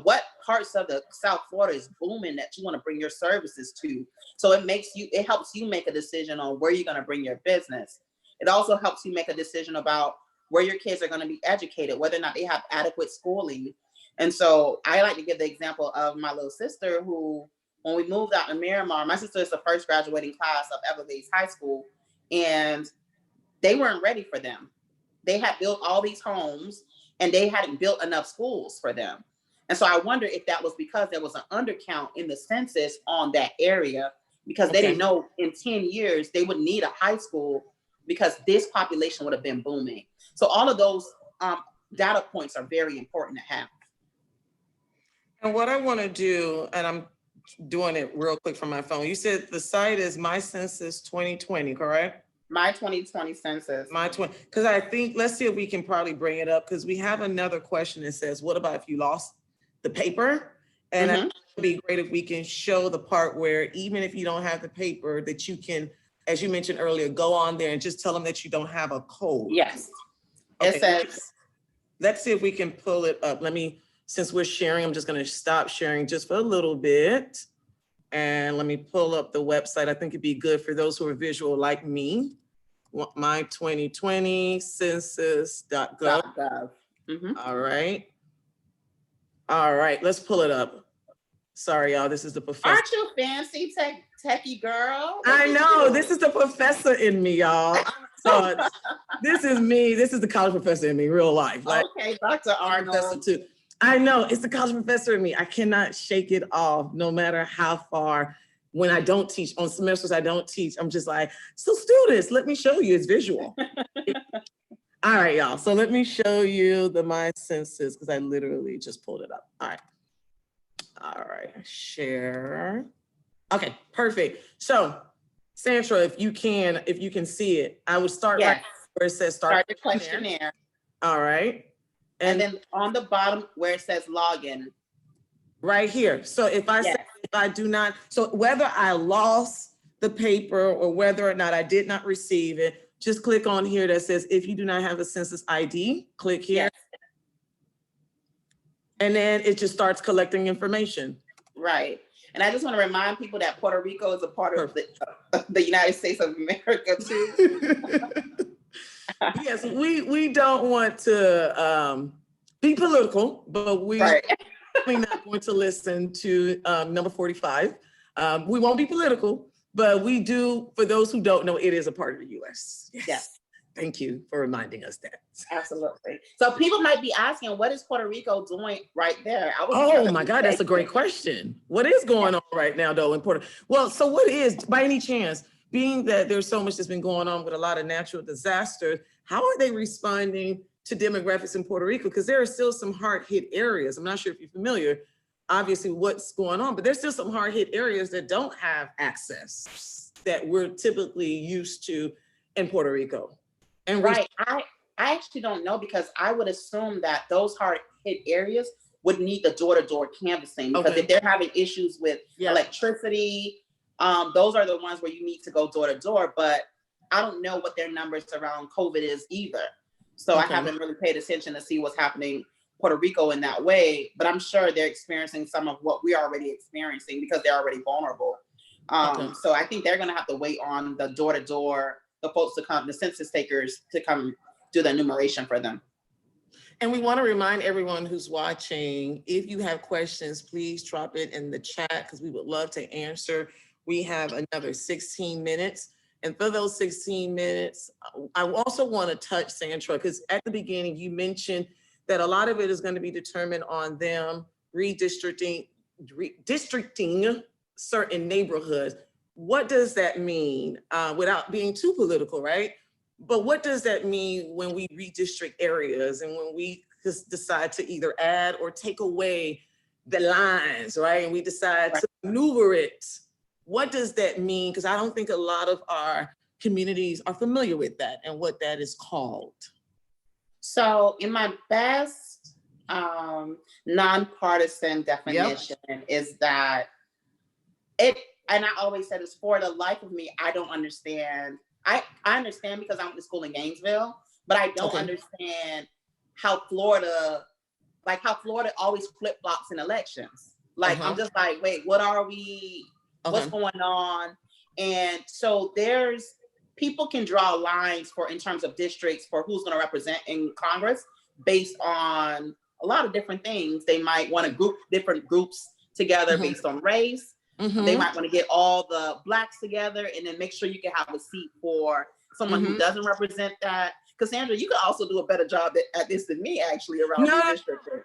what parts of the South Florida is booming that you want to bring your services to. So it helps you make a decision on where you're going to bring your business. It also helps you make a decision about where your kids are going to be educated, whether or not they have adequate schooling. And so I like to give the example of my little sister who, when we moved out to Miramar, my sister is the first graduating class of Everglades High School, and they weren't ready for them. They had built all these homes and they hadn't built enough schools for them. And so I wonder if that was because there was an undercount in the census on that area, because they didn't know in 10 years they would need a high school because this population would have been booming. So all of those data points are very important to have. And what I want to do, and I'm doing it real quick from my phone. You said the site is My Census 2020, correct? My 2020 census. Because I think, let's see if we can probably bring it up, because we have another question that says, what about if you lost the paper? And I think it'd be great if we can show the part where even if you don't have the paper, that you can, as you mentioned earlier, go on there and just tell them that you don't have a code. Yes. Okay. It says, let's see if we can pull it up. Let me since we're sharing, I'm just going to stop sharing just for a little bit. And let me pull up the website. I think it'd be good for those who are visual like me. My 2020 census.gov. All right. All right, let's pull it up. Sorry, y'all, this is the professor. Aren't you fancy techie girl? I know, this is the professor in me, y'all. So this is me. This is the college professor in me, real life. Like, okay, Dr. Arnold. Too. I know, it's the college professor in me. I cannot shake it off, no matter how far. When I don't teach, on semesters I don't teach, I'm just like, so students, let me show you, it's visual. All right, y'all, so let me show you the My Census, because I literally just pulled it up. All right, share. Okay, perfect. So, Santra, if you can see it, I would start right where it says start the questionnaire. All right. And then on the bottom where it says login. Right here. So if I say, if I do not, so whether I lost the paper or whether or not I did not receive it, just click on here that says, if you do not have a census ID, click here. Yes. And then it just starts collecting information. Right. And I just want to remind people that Puerto Rico is a part of the United States of America too. Yes, we don't want to be political, but we're not going to listen to number 45. We won't be political, but we do, for those who don't know, it is a part of the US. Yes. Thank you for reminding us that. Absolutely. So people might be asking, what is Puerto Rico doing right there? Oh my God, that's a great question. What is going on right now though in Puerto Rico? Well, so what is, by any chance, being that there's so much that's been going on with a lot of natural disasters, how are they responding to demographics in Puerto Rico? Because there are still some hard hit areas. I'm not sure if you're familiar, obviously, what's going on, but there's still some hard hit areas that don't have access that we're typically used to in Puerto Rico. And right, I actually don't know, because I would assume that those hard hit areas would need the door-to-door canvassing, because if they're having issues with electricity, those are the ones where you need to go door-to-door, but I don't know what their numbers around COVID is either. So I haven't really paid attention to see what's happening in Puerto Rico in that way, but I'm sure they're experiencing some of what we're already experiencing because they're already vulnerable. So I think they're gonna have to wait on the door-to-door, the folks to come, the census takers to come do the enumeration for them. And we want to remind everyone who's watching, if you have questions, please drop it in the chat because we would love to answer. We have another 16 minutes. And for those 16 minutes, I also want to touch Santra, because at the beginning you mentioned that a lot of it is going to be determined on them redistricting certain neighborhoods. What does that mean without being too political, right? But what does that mean when we redistrict areas and when we just decide to either add or take away the lines, right? And we decide to maneuver it. What does that mean? Because I don't think a lot of our communities are familiar with that and what that is called. So in my best nonpartisan definition is that it, and I always said this, for the life of me, I don't understand. I understand because I went to school in Gainesville, but I don't understand how Florida always flip-flops in elections. Like, I'm just like, wait, what are we, what's going on? And so people can draw lines for, in terms of districts for who's gonna represent in Congress based on a lot of different things. They might wanna group different groups together based on race. They might want to get all the Blacks together and then make sure you can have a seat for someone who doesn't represent that. Cassandra, you could also do a better job at this than me, actually, around redistricting.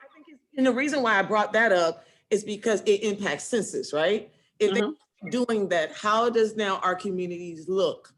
And the reason why I brought that up is because it impacts census, right? If they're doing that, how does now our communities look?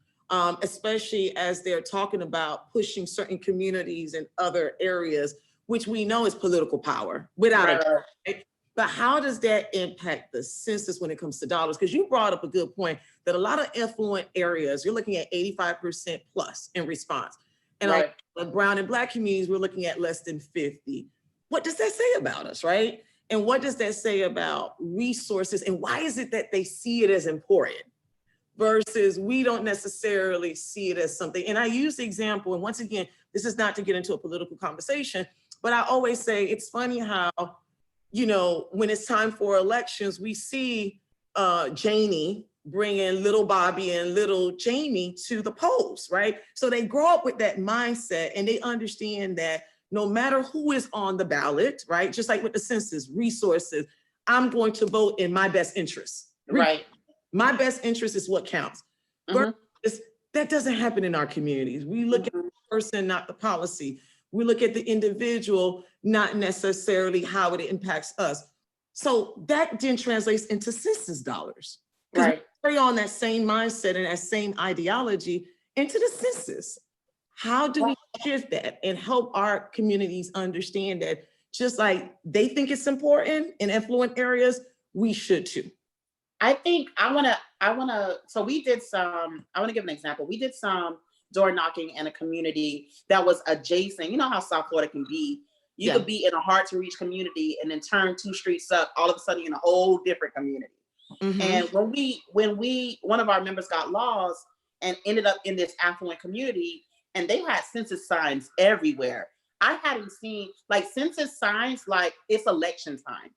Especially as they're talking about pushing certain communities in other areas, which we know is political power, without a doubt. Right? But how does that impact the census when it comes to dollars? Because you brought up a good point that a lot of affluent areas, you're looking at 85% plus in response. And like brown and Black communities, we're looking at less than 50. What does that say about us, right? And what does that say about resources? And why is it that they see it as important versus we don't necessarily see it as something? And I use the example, and once again, this is not to get into a political conversation, but I always say it's funny how you know, when it's time for elections, we see Janie bringing little Bobby and little Jamie to the polls, right? So they grow up with that mindset and they understand that no matter who is on the ballot, right? Just like with the census, resources, I'm going to vote in my best interest. Right. My best interest is what counts. Mhm. That doesn't happen in our communities. We look at the person, not the policy. We look at the individual, not necessarily how it impacts us. So that then translates into census dollars. Right. Carry on that same mindset and that same ideology into the census. How do we shift that and help our communities understand that just like they think it's important in affluent areas, we should too? I think I wanna, so we did some, I wanna give an example. We did some door knocking in a community that was adjacent. You know how South Florida can be. You could be in a hard to reach community and then turn 2 streets up, all of a sudden you're in a whole different community. And when one of our members got lost and ended up in this affluent community, and they had census signs everywhere. I hadn't seen like census signs like it's election time,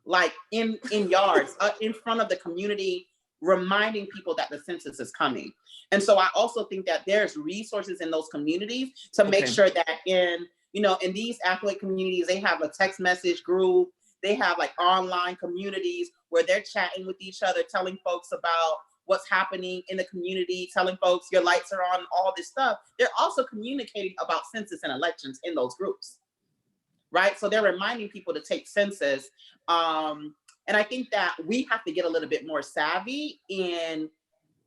like in yards, in front of the community, reminding people that the census is coming. And so I also think that there's resources in those communities to make sure that in these affluent communities, they have a text message group. They have like online communities where they're chatting with each other, telling folks about what's happening in the community, telling folks your lights are on, all this stuff. They're also communicating about census and elections in those groups, right? So they're reminding people to take census. And I think that we have to get a little bit more savvy in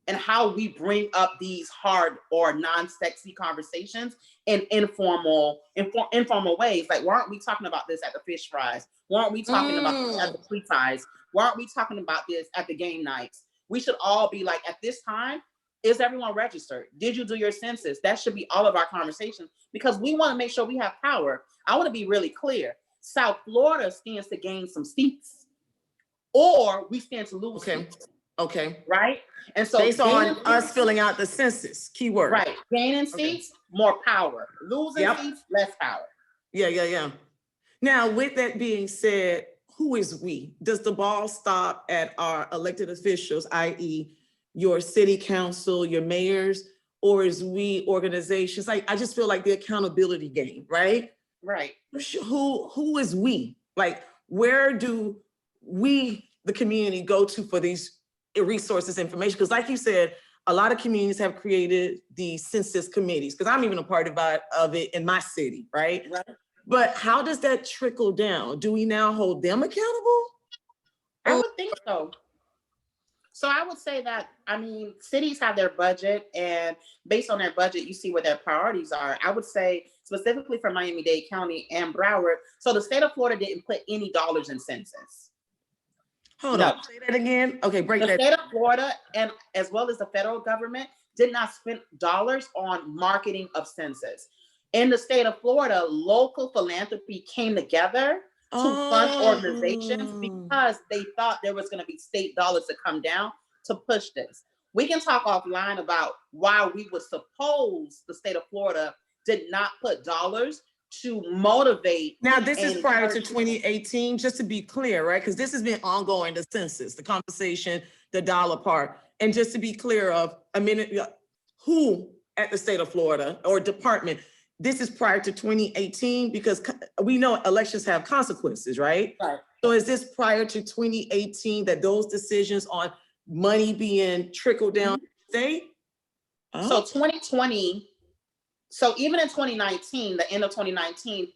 how we bring up these hard or non-sexy conversations in informal ways. Like, why aren't we talking about this at the fish fries? Why aren't we talking about this at the sweet ties? Why aren't we talking about this at the game nights? We should all be like, at this time, is everyone registered? Did you do your census? That should be all of our conversations because we want to make sure we have power. I want to be really clear. South Florida stands to gain some seats, or we stand to lose seats. Okay. Right? And so based on us filling out the census, keyword. Right. Gaining seats, more power. Losing seats, less power. Yeah. Now, with that being said, who is we? Does the ball stop at our elected officials, i.e. your city council, your mayors, or is we organizations? Like, I just feel like the accountability game, right? Right. Who is we? Like, where do we, the community, go to for these resources, information? Because like you said, a lot of communities have created the census committees, because I'm even a part of it in my city, right? But how does that trickle down? Do we now hold them accountable? I would think so. So I would say that, I mean, cities have their budget, and based on their budget, you see what their priorities are. I would say specifically for Miami-Dade County and Broward. So the state of Florida didn't put any dollars in census. Hold on, say that again. Okay, break that. The state of Florida, and as well as the federal government, did not spend dollars on marketing of census. In the state of Florida, local philanthropy came together to fund organizations because they thought there was going to be state dollars to come down to push this. We can talk offline about why we would suppose the state of Florida did not put dollars to motivate. Now, this is prior to 2018, just to be clear, right? Because this has been ongoing, the census, the conversation, the dollar part. And just to be clear of a minute, who at the state of Florida or department, this is prior to 2018, because we know elections have consequences, right? Right. So is this prior to 2018 that those decisions on money being trickled down to the state? So 2020, so even in 2019, the end of 2019,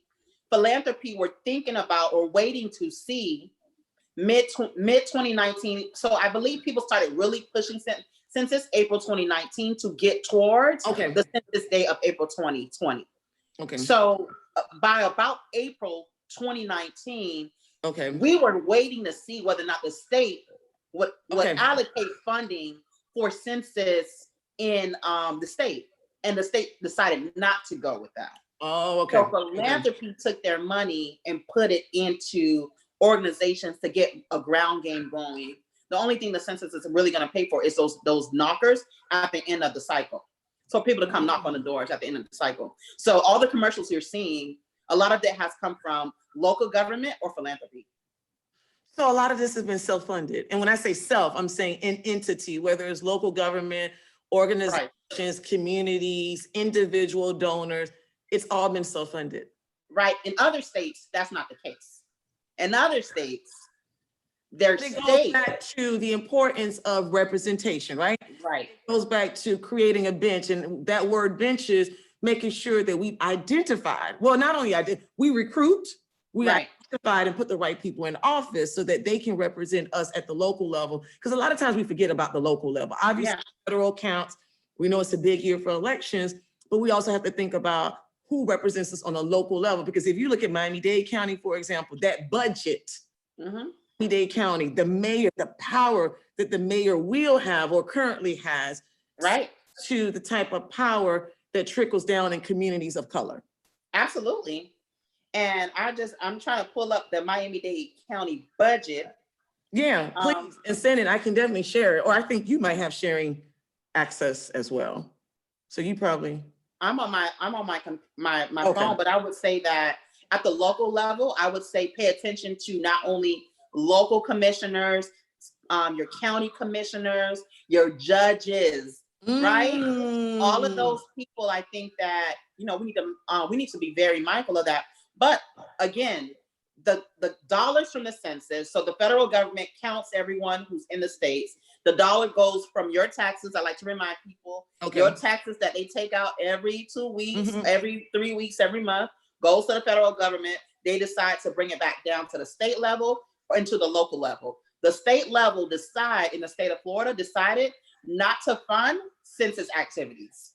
philanthropy were thinking about or waiting to see mid 2019. So I believe people started really pushing census April 2019 to get towards the census day of April 2020. Okay. So by about April 2019, we were waiting to see whether or not the state would allocate funding for census in the state. And the state decided not to go with that. So philanthropy took their money and put it into organizations to get a ground game going. The only thing the census is really going to pay for is those knockers at the end of the cycle. So people to come knock on the doors at the end of the cycle. So all the commercials you're seeing, a lot of that has come from local government or philanthropy. So a lot of this has been self-funded. And when I say self, I'm saying an entity, whether it's local government, organizations, communities, individual donors, it's all been self-funded. Right. In other states, that's not the case. In other states, there's It goes back to the importance of representation, right? Right. It goes back to creating a bench, and that word bench is making sure that we identified, well, not only we recruit, we identified and put the right people in office so that they can represent us at the local level. Because a lot of times we forget about the local level. Obviously, federal counts, we know it's a big year for elections, but we also have to think about who represents us on a local level. Because if you look at Miami-Dade County, for example, that budget, Miami-Dade County, the mayor, the power that the mayor will have or currently has, to the type of power that trickles down in communities of color. Absolutely. And I'm trying to pull up the Miami-Dade County budget. Yeah, please, and send it. I can definitely share it. Or I think you might have sharing access as well. So you probably. I'm on my phone, but I would say that at the local level, I would say pay attention to not only local commissioners, your county commissioners, your judges, right? All of those people, I think that, we need to be very mindful of that. But again, the dollars from the census, so the federal government counts everyone who's in the states. The dollar goes from your taxes. I like to remind people, your taxes that they take out every 2 weeks, every 3 weeks, every month, goes to the federal government. They decide to bring it back down to the state level or into the local level. The state level in the state of Florida, decided not to fund census activities.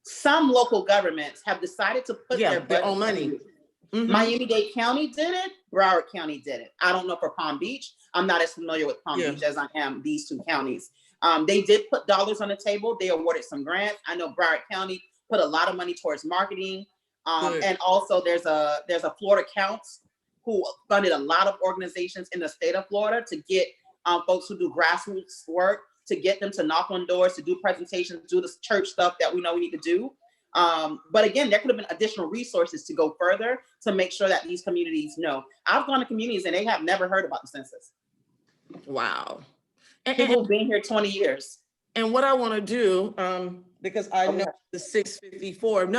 Some local governments have decided to put their own money. Miami-Dade County did it. Broward County did it. I don't know for Palm Beach. I'm not as familiar with Palm Beach as I am these two counties. They did put dollars on the table. They awarded some grants. I know Broward County put a lot of money towards marketing. And also there's a Florida Counts who funded a lot of organizations in the state of Florida to get folks who do grassroots work, to get them to knock on doors, to do presentations, do the church stuff that we know we need to do. But again, there could have been additional resources to go further to make sure that these communities know. I've gone to communities and they have never heard about the census. Wow. People have been here 20 years. And what I want to do, because I know the 654,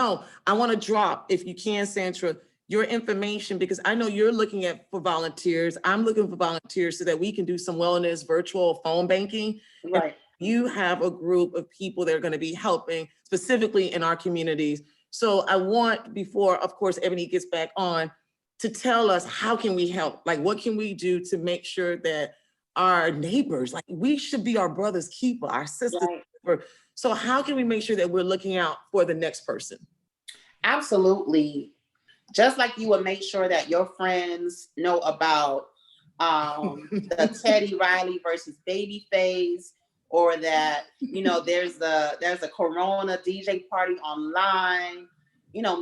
I want to drop, if you can, Santra, your information, because I know you're looking for volunteers. I'm looking for volunteers so that we can do some wellness, virtual phone banking. Right. You have a group of people that are going to be helping specifically in our communities. So I want, before, of course, Ebony gets back on, to tell us, how can we help? Like, what can we do to make sure that our neighbors, like, we should be our brother's keeper, our sister's keeper. So how can we make sure that we're looking out for the next person? Absolutely. Just like you would make sure that your friends know about the Teddy Riley versus Babyface, or that, there's a Corona DJ party online,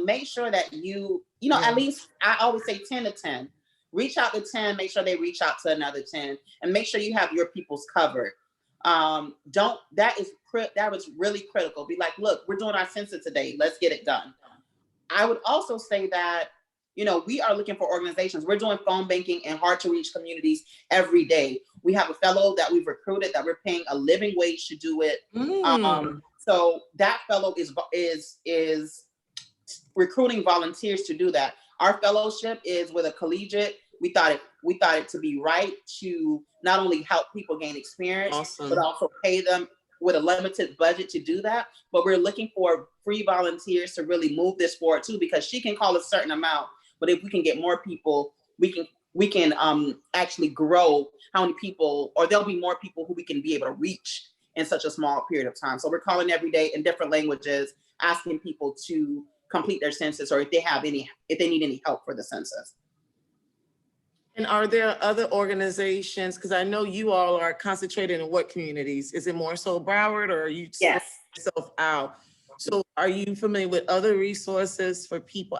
make sure that at least, I always say 10 to 10. Reach out to 10, make sure they reach out to another 10, and make sure you have your people's covered. That was really critical. Be like, look, we're doing our census today. Let's get it done. I would also say that, we are looking for organizations. We're doing phone banking in hard to reach communities every day. We have a fellow that we've recruited that we're paying a living wage to do it. So that fellow is recruiting volunteers to do that. Our fellowship is with a collegiate. We thought it to be right to not only help people gain experience, but also pay them with a limited budget to do that. But we're looking for free volunteers to really move this forward too, because she can call a certain amount, but if we can get more people, we can actually grow how many people, or there'll be more people who we can be able to reach in such a small period of time. So we're calling every day in different languages, asking people to complete their census, or if they need any help for the census. And are there other organizations? Because I know you all are concentrated in what communities? Is it more so Broward, or are you yourself out? So are you familiar with other resources for people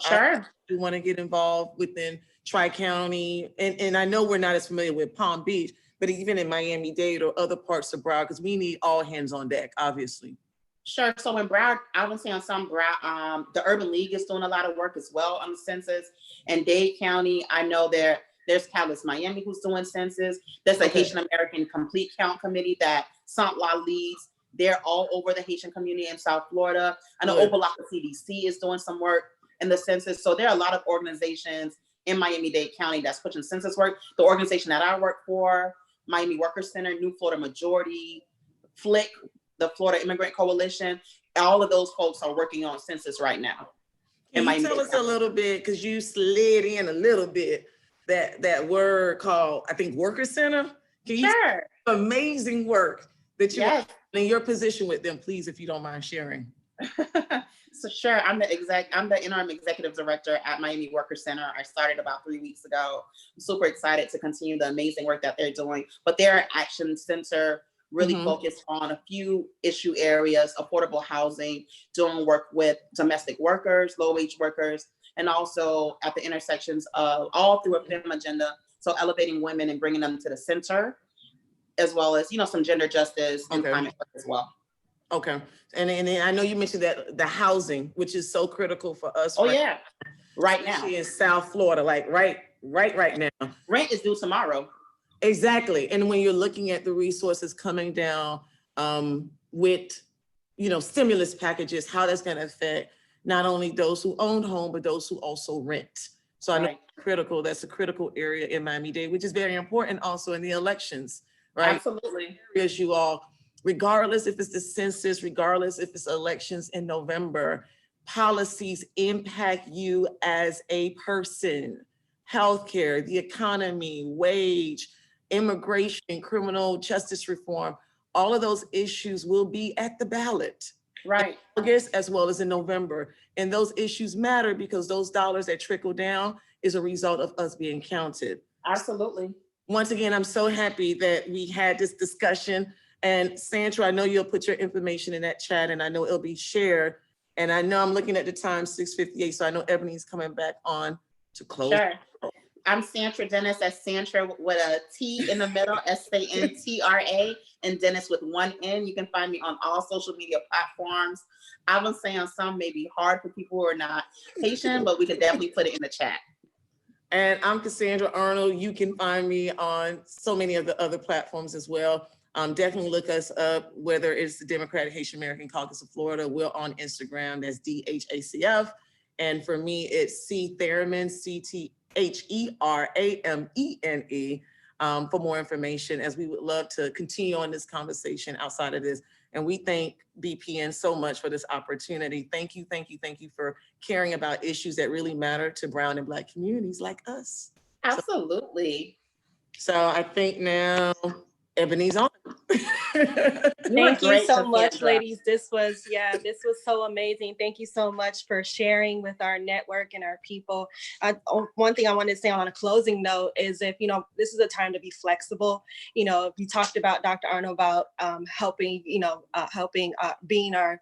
who want to get involved within Tri-County? And I know we're not as familiar with Palm Beach, but even in Miami-Dade or other parts of Broward, because we need all hands on deck, obviously. Sure. So in Broward, I would say on some Broward, the Urban League is doing a lot of work as well on the census. And Dade County, I know There's Catalyst Miami who's doing census. There's a Haitian American Complete Count Committee that Santra leads. They're all over the Haitian community in South Florida. I know Opalaka CDC is doing some work in the census. So there are a lot of organizations in Miami-Dade County that's pushing census work. The organization that I work for, Miami Workers Center, New Florida Majority, FLIC, the Florida Immigrant Coalition, all of those folks are working on census right now. Can you tell us a little bit, because you slid in a little bit, that word called, I think, Workers Center? Can you amazing work that you in your position with them, please, if you don't mind sharing. So sure, I'm the interim executive director at Miami Workers Center. I started about 3 weeks ago. I'm super excited to continue the amazing work that they're doing. But their action center really focused on a few issue areas: affordable housing, doing work with domestic workers, low-wage workers, and also at the intersections of all through a FEM agenda. So elevating women and bringing them to the center, as well as, some gender justice and climate work as well. Okay. And I know you mentioned that the housing, which is so critical for us. Right now. In South Florida, like right now. Rent is due tomorrow. Exactly. And when you're looking at the resources coming down with, stimulus packages, how that's going to affect not only those who own home, but those who also rent. So I know that's a critical area in Miami-Dade, which is very important also in the elections, right? Absolutely. As you all, regardless if it's the census, regardless if it's elections in November, policies impact you as a person. Healthcare, the economy, wage, immigration, criminal justice reform, all of those issues will be at the ballot. Right. In August as well as in November. And those issues matter because those dollars that trickle down is a result of us being counted. Absolutely. Once again, I'm so happy that we had this discussion. And Santra, I know you'll put your information in that chat, and I know it'll be shared. And I know I'm looking at the time, 6:58, so I know Ebony's coming back on to close. Sure. I'm Santra Denis. That's Santra with a T in the middle, Santra, and Denis with one N. You can find me on all social media platforms. I would say on some may be hard for people who are not Haitian, but we could definitely put it in the chat. And I'm Cassandra Arnold. You can find me on so many of the other platforms as well. Definitely look us up, whether it's the Democratic Haitian American Caucus of Florida. We're on Instagram, that's DHACF. And for me, it's C Theremin, CTHERAMENE, for more information, as we would love to continue on this conversation outside of this. And we thank BPN so much for this opportunity. Thank you for caring about issues that really matter to Brown and Black communities like us. Absolutely. So I think now Ebony's on. Thank you so much, ladies. This was so amazing. Thank you so much for sharing with our network and our people. One thing I wanted to say on a closing note is this is a time to be flexible. You talked about Dr. Arnold about helping being our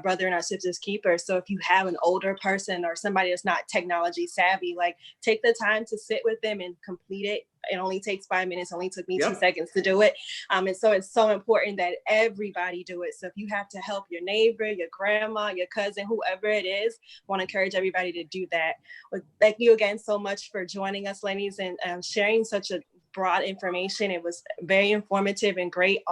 brother and our sister's keeper. So if you have an older person or somebody that's not technology savvy, take the time to sit with them and complete it. It only takes 5 minutes. It only took me 2 seconds to do it. And so it's so important that everybody do it. So if you have to help your neighbor, your grandma, your cousin, whoever it is, I want to encourage everybody to do that. Well, thank you again so much for joining us, ladies, and sharing such a broad information. It was very informative and great.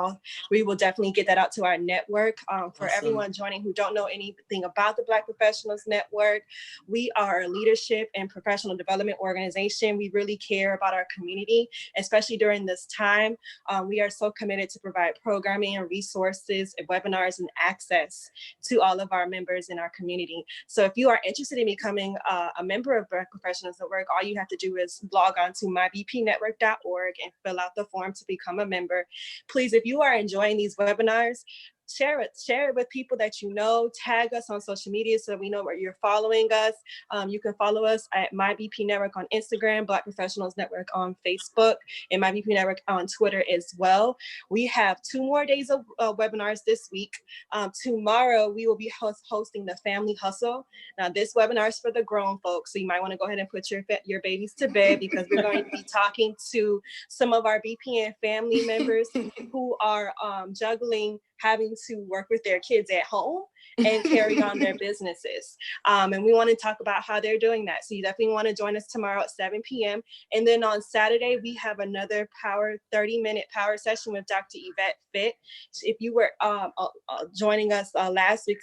We will definitely get that out to our network. For everyone joining who don't know anything about the Black Professionals Network, we are a leadership and professional development organization. We really care about our community, especially during this time. We are so committed to provide programming and resources and webinars and access to all of our members in our community. So if you are interested in becoming a member of Black Professionals Network, all you have to do is log on to mybpnetwork.org and fill out the form to become a member. Please, if you are enjoying these webinars, share it with people that you know. Tag us on social media so we know where you're following us. You can follow us at MyBP Network on Instagram, Black Professionals Network on Facebook, and MyBP Network on Twitter as well. We have 2 more days of webinars this week. Tomorrow, we will be hosting the Family Hustle. Now, this webinar is for the grown folks, so you might want to go ahead and put your babies to bed, because we're going to be talking to some of our BPN family members who are juggling having to work with their kids at home and carry on their businesses. And we want to talk about how they're doing that. So you definitely want to join us tomorrow at 7 p.m. And then on Saturday, we have another 30-minute power session with Dr. Yvette Fit. So if you were joining us last week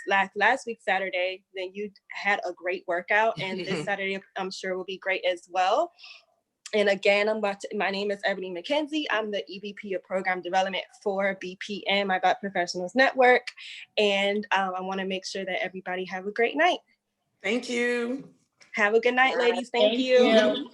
Saturday, then you had a great workout. And this Saturday, I'm sure will be great as well. And again, my name is Ebony McKenzie. I'm the EVP of Program Development for BPN, my Black Professionals Network. And I want to make sure that everybody have a great night. Thank you. Have a good night, ladies. Thank you. you.